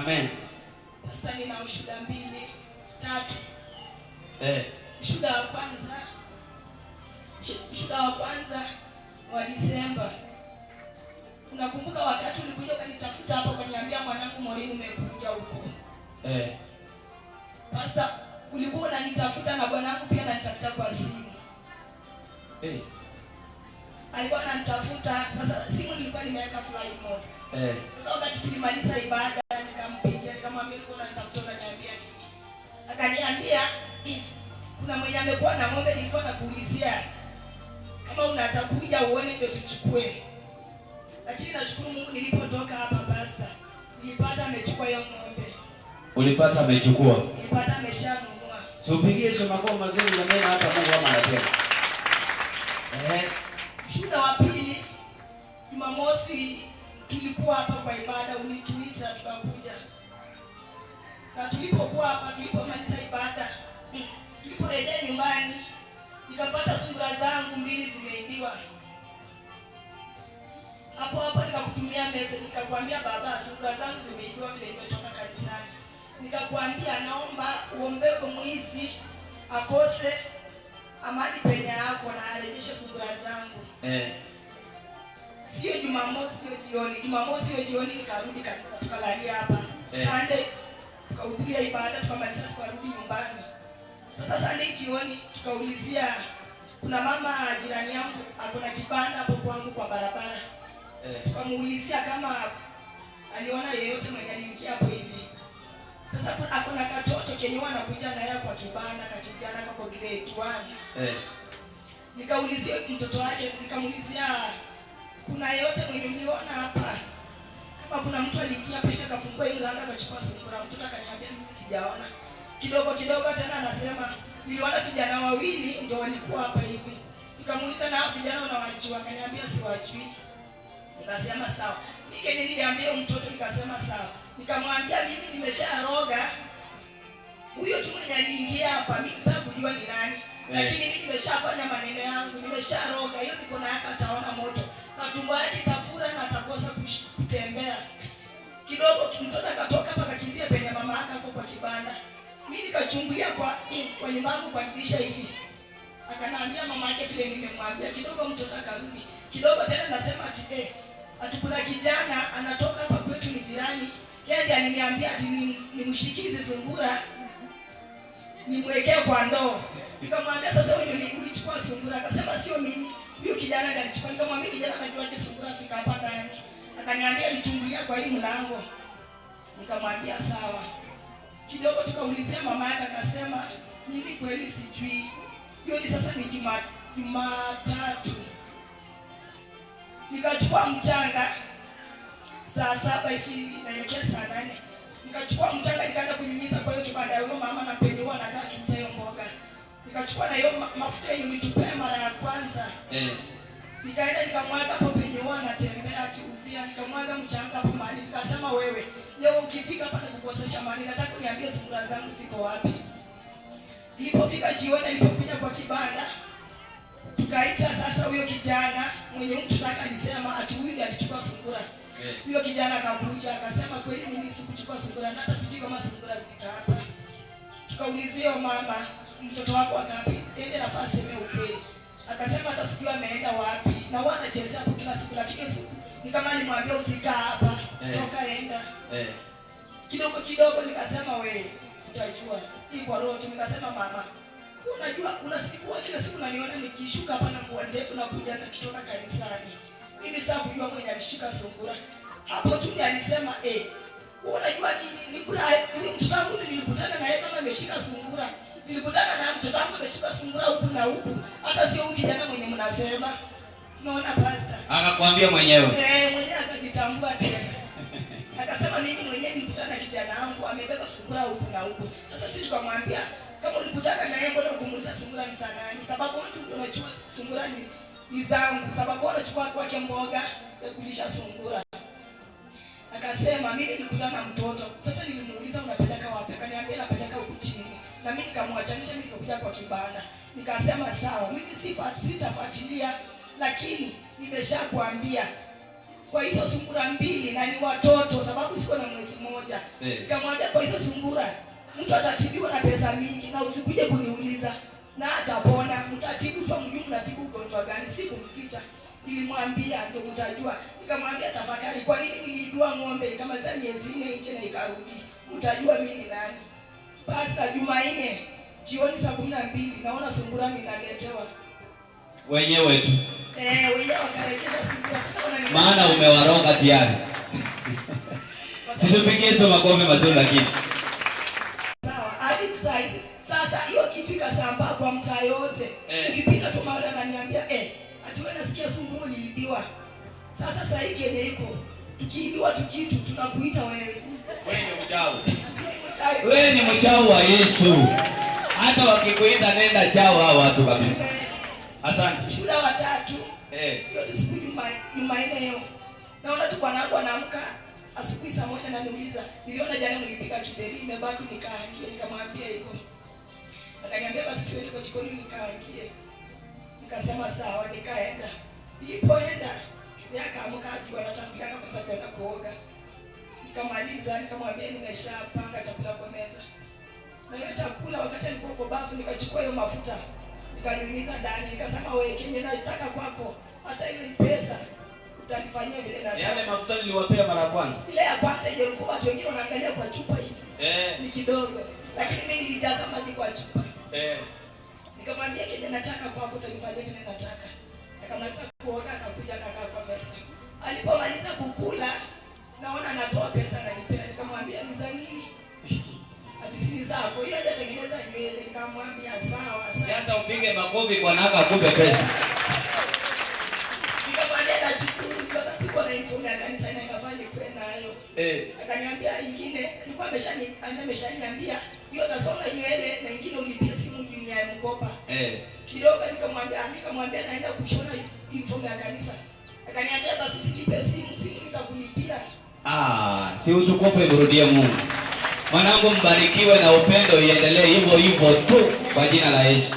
Amen. Pastor, nina ushuhuda 2, 3. Ushuhuda wa kwanza wa Disemba. Unakumbuka wakati ulikuja ukanitafuta hapo ukaniambia mwanangu Maureen umekuja huko. Pastor, ulikuwa unanitafuta na bwanangu pia ananitafuta kwa simu. Alikuwa ananitafuta, sasa simu nilikuwa nimeweka flight mode. Sasa wakati tulimaliza ibada nikampigia nikamwambia ulikuwa unanitafuta unaniambia nini? Akaniambia kuna mwenye amekuwa na ng'ombe nilikuwa nakuulizia kama unaweza kuja uone ndio tuchukue. Lakini nashukuru Mungu nilipotoka hapa Pastor, nilipata amechukua hiyo ng'ombe. Ulipata amechukua? Nilipata ameshanunua. So upigie hizo makofi mazuri na mema hata Mungu kama anasema. Ushuhuda wa pili, Jumamosi tulikuwa hapa kwa ibada, ulituita tukakuja. Na tulipokuwa hapa tulipomaliza ibada, tuliporejea nyumbani, nikapata sungura zangu 2 zimeibiwa. Hapo nikakutumia message nikakwambia baba, sungura zangu zimeibiwa vile nimetoka kanisani. Nikakwambia naomba uombewe mwizi akose amani penye yako na arejeshe sungura zangu. Sio Jumamosi hiyo jioni. Jumamosi hiyo jioni nikarudi kanisa tukalalia hapa. Sunday tukahudhuria ibada tukamaliza tukarudi nyumbani. Sasa Sunday jioni tukaulizia kuna mama jirani yangu akona kibanda hapo kwangu kwa barabara. Tukamuulizia kama aliona yeyote mwenye aliingia hapo hivi. Sasa akona katoto kenye anakuja na yeye kwa kibanda kakijana kako grade 1. Nikaulizia mtoto wake, nikamuulizia kuna yeyote mwenye uliona hapa? Kama kuna mtu aliingia peke akafungua ile mlango akachukua sungura. Mtoto akaniambia mimi sijaona. Kidogo tena anasema niliona vijana 2 ndio walikuwa hapa hivi. Nikamuuliza na vijana unawajua? Akaniambia siwajui. Nikasema sawa. Niliambia mtoto nikasema sawa. Nikamwambia mimi nimesharoga. Huyo tu mwenye aliingia hapa mimi sasa kujua ni nani. Lakini mimi nimeshafanya maneno yangu, nimesharoga. Hiyo niko na yaka ataona moto. Na tumbo yake tafura na atakosa kutembea. Kidogo mtoto akatoka hapa akakimbia penye mama yake hapo kwa kibanda. Mimi nikachungulia kwa nyumbangu kwa dirisha hivi. Akaniambia mama yake vile nimemwambia. Kidogo mtoto akarudi. Kidogo tena nasema ati kuna kijana anatoka hapa kwetu ni jirani. Yeye ndiye aliniambia ati nimshikize sungura nimwekee kwa ndoo. Nikamwambia sasa wewe ulichukua sungura? Akasema sio mimi. Huyo kijana ndiye alichukua. Nikamwambia kijana anajuaje sungura sikapa ndani? Akaniambia alichungulia kwa hii mlango. Nikamwambia sawa. Kidogo tukaulizia mama yake akasema mimi kweli sijui. Hiyo ni sasa ni Jumatatu. Nikachukua mchanga saa 7 hivi naelekea saa 8. Nikachukua mchanga nikaenda kunyunyiza kwa hiyo kibanda huyo mama na penye huwa anakaa kimsa hiyo mboga. Nikachukua na hiyo mafuta yenye nilitupea mara ya kwanza. Nikaenda nikamwaga hapo penye huwa anatembea akiuzia. Nikamwaga mchanga hapo mahali. Nikasema wewe, leo ukifika hapa nikukosesha mali nataka uniambie sungura zangu ziko wapi. Nilipofika jioni nilipokuja kwa kibanda tukaita sasa huyo kijana mwenye mtutaka alisema ati huyu alichukua sungura. Huyo kijana akakuja akasema kweli mimi sikuchukua sungura na hata sijui kama sungura zika hapa. Tukaulizia mama mtoto wako wakapi? Ende nafasi sema ukweli. Akasema hata sijui ameenda wapi. Na wanachezea hapo kila siku lakini ni kama alimwambia usika hapa. Toka enda. Kidogo nikasema wewe utajua. Hii kwa roho tu nikasema mama unajua unasikuwa kila siku unaniona nikishuka hapa na kuwa ndefu na kuja na kitoka kanisani. Mimi sasa kujua mwenye alishika sungura. Hapo tu ndiye alisema unajua nini ni mtoto wangu nilikutana na yeye kama ameshika sungura. Nilikutana na mtoto wangu ameshika sungura huku na huku. Hata sio kijana mwenye mnasema. Unaona Pastor? Akakwambia mwenyewe. Mwenyewe akajitambua tena. Akasema mimi mwenyewe nilikutana na kijana wangu amebeba sungura huku na huku. Sasa sisi tukamwambia kama ulikutana na yeye mbona kumuuliza sungura ni sana nani? Sababu watu ndio wanachukua sungura ni zangu. Sababu wanachukua kwake mboga ya kulisha sungura. Akasema mimi nilikutana na mtoto. Sasa nilimuuliza unapeleka wapi? Akaniambia napeleka huku chini. Na mimi nikamwachanisha mimi nikakuja kwa kibanda. Nikasema sawa, mimi sitafuatilia lakini nimeshakwambia kwa hizo sungura mbili na ni watoto sababu siko na mwezi mmoja. Nikamwambia kwa hizo sungura mtu atatibiwa na pesa mingi na usikuje kuniuliza na atapona. Mtatibu tu mjue mnatibu ugonjwa gani, si kumficha. Nilimwambia ndio mtajua. Nikamwambia tafakari, kwa nini nilidua ng'ombe kama za miezi 4 nje na ikarudi? Mtajua mimi ni nani. Pasta Jumanne jioni saa 12 naona sungura ninaletewa. Wenyewe tu. Wenyewe wakarejesha sungura. Sasa wananiambia maana umewaronga tayari. Situpigie hizo makofi mazuri lakini. Sawa, hadi kusaizi. Sasa hiyo kitu ikasambaa kwa mtaa yote. Ukipita tu mahali ananiambia ati wewe nasikia sungura uliibiwa. Sasa hii kenye iko. Tukiibiwa tukitu tunakuita wewe. Wewe ni mchawi. Wewe ni mchawi wa Yesu. Hata wakikuita nenda chao hao watu kabisa. Asante. Shuhuda watatu. Yote siku Jumanne hiyo. Naona tu bwanangu anaamka asubuhi saa 1 na niuliza, niliona jana mlipika kideri imebaki nikaangie, nikamwambia iko. Akaniambia basi sio niko jikoni nikaangie. Nikasema sawa, nikaenda. Nilipoenda akaamka jua anatangulia kabisa kwenda kuoga. Nikamaliza nikamwambia nimeshapanga chakula kwa meza. Na hiyo chakula wakati alikuwa kwa bafu nikachukua hiyo mafuta. Nikanyunyiza ndani nikasema wewe kenye nataka kwako hata ile pesa utanifanyia vile nataka. Yale mafuta niliwapea mara ya kwanza. Ile ya kwanza ile ilikuwa watu wengine wanaangalia kwa chupa hivi. Ni kidogo. Lakini mimi nilijaza maji kwa chupa. Nikamwambia kenye nataka kwako utanifanyia vile nataka. Akamaliza kuoga akakuja akakaa kwa meza. Alipomaliza kukula naona anatoa pesa ananipea. Nikamwambia ni za nini? Atisini zako. Hiyo ndio tengeneza nywele. Nikamwambia sawa. Si hata upige makofi bwanaka akupe pesa. Nikamwambia nashukuru mpaka siku anaifunga kanisa na inafanya kwenda nayo. Akaniambia ingine alikuwa ameshaniambia hiyo utasonga nywele na ingine ulipie simu juu ya mkopa. Kidogo nikamwambia naenda kushona uniform ya kanisa. Akaniambia basi usilipe simu nitakulipia. Si utukufu imrudie Mungu. Mwanangu mbarikiwe na upendo iendelee hivyo hivyo tu kwa jina la Yesu.